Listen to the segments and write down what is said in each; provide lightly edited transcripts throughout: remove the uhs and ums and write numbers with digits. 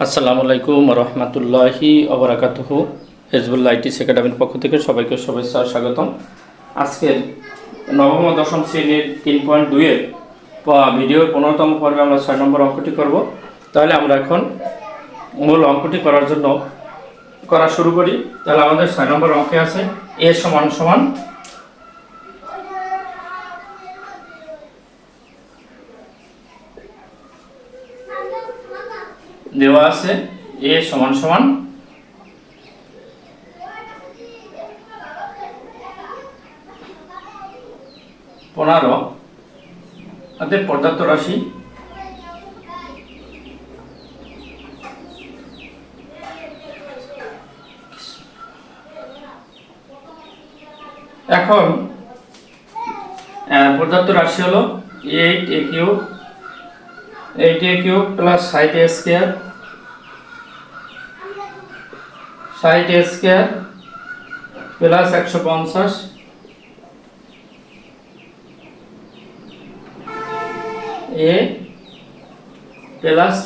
আসসালামু আলাইকুম রহমতুল্লাহি ওবরাকাতুহু। হিজবুল্লাহ আইটিস একাডেমির পক্ষ থেকে সবাইকে শুভেচ্ছা ও স্বাগতম। আজকের নবম ও দশম শ্রেণীর 3.2 এর ভিডিওর 15তম পর্বে আমরা 6 নম্বর অঙ্কটি করব। তাহলে আমরা এখন মূল অঙ্কটি করার জন্য করা শুরু করি। তাহলে আমাদের 6 নম্বর অঙ্কে আছে a সমান সমান দেওয়া আছে a সমান সমান 15 অতএব পর্যাপ্ত রাশি এখন পর্যাপ্ত রাশি হলো 8a cube plus 60a square 60a square plus 150 a plus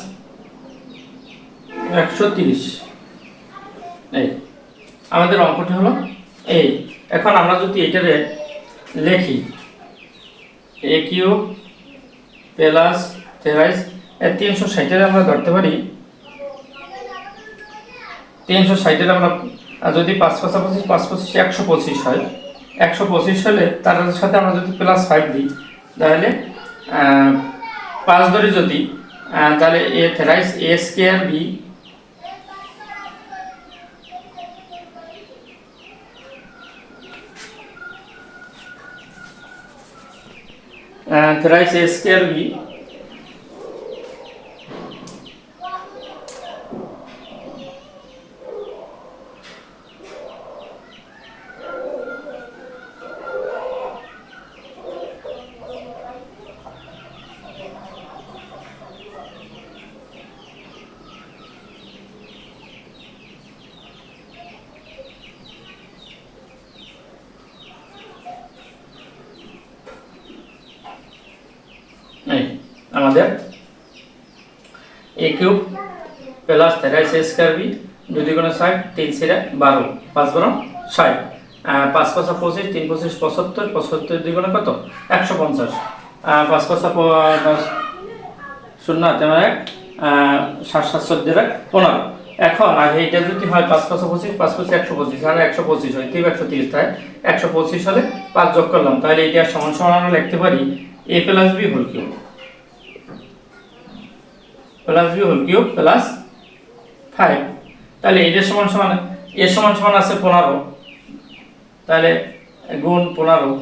130। এই আমাদের অঙ্কটি হলো এই। এখন আমরা যদি এটারে লিখি a কিউব প্লাস 23 360 আমরা ধরতে পারি। 360 আমরা যদি 5 5 25 5 25 125 হয়। 125 হলে তার সাথে আমরা যদি প্লাস 5 দিই তাহলে 5 ধরে যদি তাহলে a thrice a square b thrice a square b আমাদের a cube plus 23 a square b 2 দুগুণে 60 3 × 12 5 × 60 5 5 25 3 25 75 75 দুগুণে কত 150 5 5 0 তেমন 7 7 14 15। এখন আগে এটা যদি হয় 5 5 25 5 25 125 আর 125 হয় 130 তাই 125 হলে 5 যোগ করলাম তাহলে এটা সমান সমান আমরা লিখতে পারি a plus b whole cube plus b whole cube plus 5। তাহলে a এর সমান সমান a সমান সমান আছে 15 তাহলে গুণ 15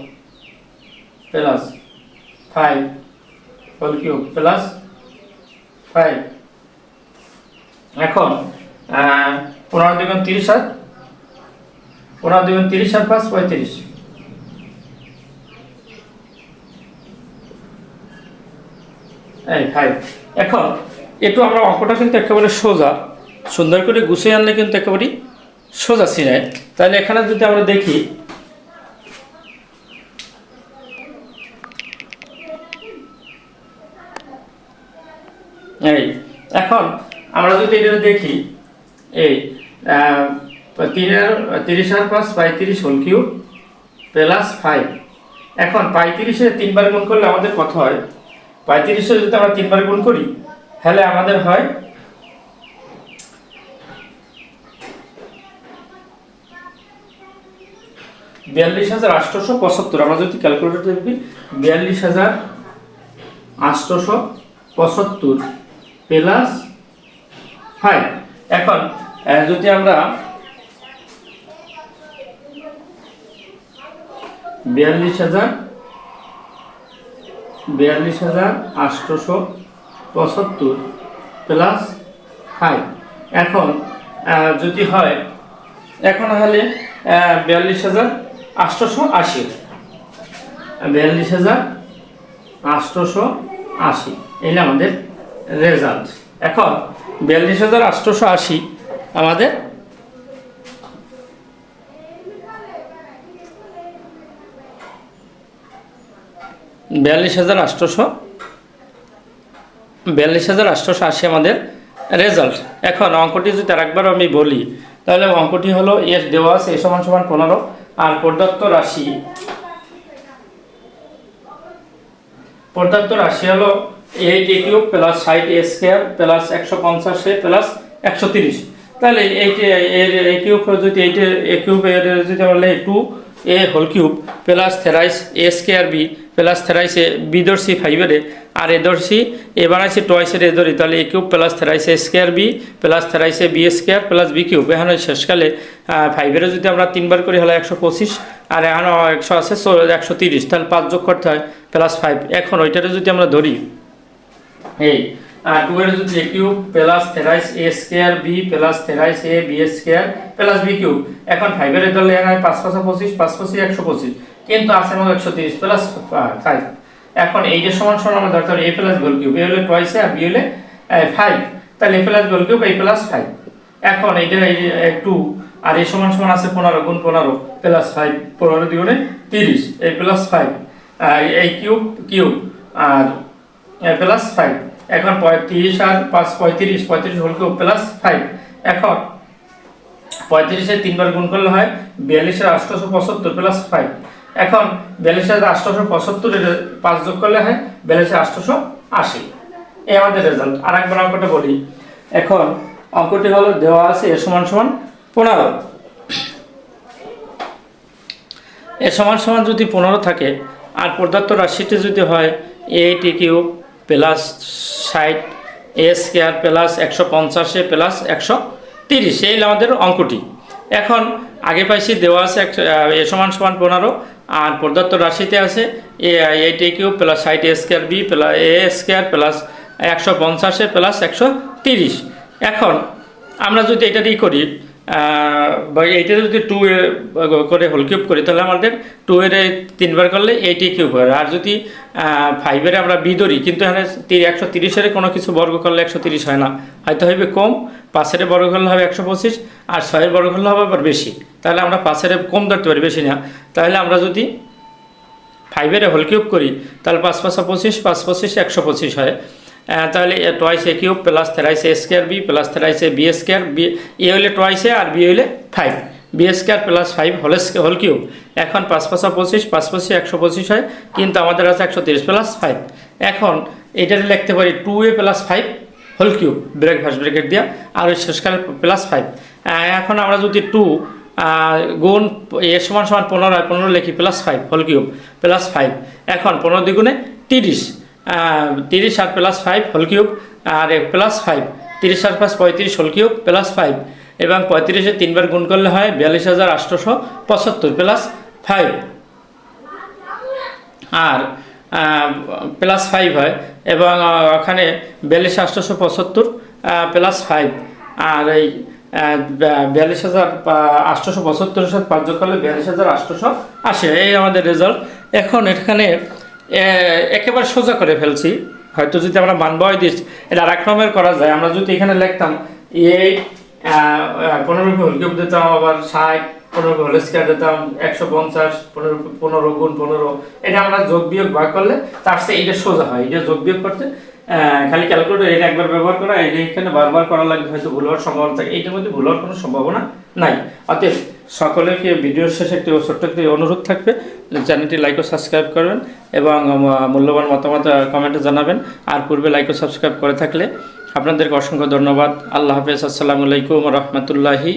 প্লাস 5 হোল কিউব প্লাস 5। এখন 15 দুগুণ 30 আর 15 দুগুণ 30 আর 5 35 এই 5। এখন একটু আমরা অঙ্কটা কিন্তু একেবারে সোজা সুন্দর করে গুছিয়ে আনলে কিন্তু একেবারে সোজা ছিনে। তাহলে এখানে যদি আমরা দেখি এই এখন আমরা যদি এটা দেখি এই 30 আর 5 35 হোল কিউব প্লাস 5। এখন 35 এ 3 বার গুণ করলে আমাদের কত হয় 35 এ যদি আমরা 3 বার গুণ করি তাহলে আমাদের হয় 42875। আমরা যদি ক্যালকুলেটর দেখি 42875 প্লাস 5। এখন যদি আমরা 42875 প্লাস 5 এখন যদি হয় এখন হলে 42880 42880 এই আমাদের রেজাল্ট। এখন 42880 আমাদের 42880 আমাদের রেজাল্ট। এখন অঙ্কটি যদি আরেকবার আমি বলি, তাহলে অঙ্কটি হলো এস দেওয়া আছে এ সমান সমান 15 আর প্রদত্ত রাশি হলো 8a cube plus 60a square plus 150a plus 130। তাহলে এর কিউব যদি এ কিউব এর যদি আমরা লিখি 2a whole cube plus 30a square B plus 30a B ধরছি 5 এর আর এ ধরছি এ বানাইছি টয়েসের এ ধরি, তাহলে A cube plus 30a square B plus 30a B square plus B cube. এখানে শেষকালে 5 এর যদি আমরা 3 বার করি হলো 125 আর এখানে 100 আছে 130, তাহলে 5 যোগ করতে হয় প্লাস 5। এখন ওইটারে যদি আমরা ধরি এই 2 এর যদি a cube plus 30a square b plus 30a b square plus b cube. এখন 5 এর ধরলে এখানে 5 5 25 5 25 125, কিন্তু আছে মনে 130 প্লাস 5। এখন এই যে সমান সমান আমরা ধরতে পারি a plus b cube, a হলো টুয়াইস আর b হলো 5, তাহলে a plus b cube a plus 5। এখন এইটা এই 2 আর এই সমান সমান আছে 15 গুণ 15 প্লাস 5, 15 দ্বিগুণে 30 a প্লাস 5 এই কিউব আর প্লাস 5। এখন 35 আর 5 35 হোল কিউব প্লাস 5। এখন 35 এর 3 বার গুণ করলে হয় 42 এর 875 প্লাস 5। এখন 42 এর 875 এর 5 যোগ করলে হয় 42 এর 880। এই আমাদের রেজাল্ট। আরেকবার অঙ্কটা বলি। এখন অঙ্কটি হলো দেওয়া আছে এ সমান সমান 15। এ সমান সমান যদি 15 থাকে আর প্রদত্ত রাশিটি যদি হয় 8a cube plus 60a square plus 150a plus 130, এই আমাদের অঙ্কটি। এখন আগে পাইছি দেওয়া আছে এ সমান সমান 15 আর প্রদত্ত রাশিতে আছে 8a cube plus 60a square B plus a square plus 150a plus 130। এখন আমরা যদি এটা দিয়ে করি বা এইটা যদি 2 করে হোল কিউব করি, তাহলে আমাদের 2 এর 3 বার করলে 8a কিউব হয়। আর যদি 5 এর আমরা বি ধরি, কিন্তু এখানে 130 এর কোনো কিছু বর্গ করলে 130 হয় না, হয়তো হবে কম। 5 এর বর্গ করলে হবে 125 আর 6 এর বর্গ করলে হবে আবার বেশি, তাহলে আমরা 5 এর কম ধরতে পারি, বেশি না। তাহলে আমরা যদি 5 এর হোল কিউব করি, তাহলে 5 5 25 5 25 125 হয়। তাহলে twice A cube plus 30a square B plus 30a B square, B A হলে টুয়াইস এ আর বি হলে 5 B square plus 5 whole cube. এখন 5 5 25 5 25 125 হয়, কিন্তু আমাদের আছে 130 প্লাস 5। এখন এটাতে লিখতে পারি 2a plus 5 whole cube bracket দিয়া আর ওই শেষকালে প্লাস 5। এখন আমরা যদি 2 গুণ এ সমান সমান 15 15 লিখি প্লাস 5 হোল কিউব প্লাস 5। এখন 15 দ্বিগুণে 30 30 আর প্লাস 5 হোল কিউব আর প্লাস 5 30 আর প্লাস 35 হোল কিউব প্লাস 5 এবং 35 এর 3 বার গুণ করলে হয় 42875 প্লাস 5 আর প্লাস 5 হয় এবং ওখানে 42875 প্লাস 5 আর এই 42875 সাথে 5 যোগ করলে 42880, এই আমাদের রেজাল্ট। এখন এখানে একেবারে সোজা করে ফেলছি, হয়তো যদি আমরা মানবয় দিই এটা আরেক রকমের করা যায়। আমরা যদি এখানে লিখতাম 8 15 হোল কিউব দিতাম, আবার 60 15 হোল স্কয়ার দিতাম 150 15 গুণ 15, এটা আমরা যোগ বিয়োগ ভাগ করলে তার চেয়ে এটা সোজা হয়। এটা যোগ বিয়োগ করতে খালি ক্যালকুলেটর এটা একবার ব্যবহার করা, এটা এখানে বারবার করা লাগবে, হয়তো ভুল হওয়ার সম্ভাবনা থাকে। এইটার মধ্যে ভুল হওয়ার কোনো সম্ভাবনা নাই। অতএব সকলেকে ভিডিওর শেষে একটি ছোট্ট একটি অনুরোধ থাকবে, চ্যানেলটি লাইক ও সাবস্ক্রাইব করবেন এবং মূল্যবান মতামত কমেন্টে জানাবেন। আর পূর্বে লাইক ও সাবস্ক্রাইব করে থাকলে আপনাদেরকে অসংখ্য ধন্যবাদ। আল্লাহ হাফেজ। আসসালামু আলাইকুম রহমতুল্লাহি।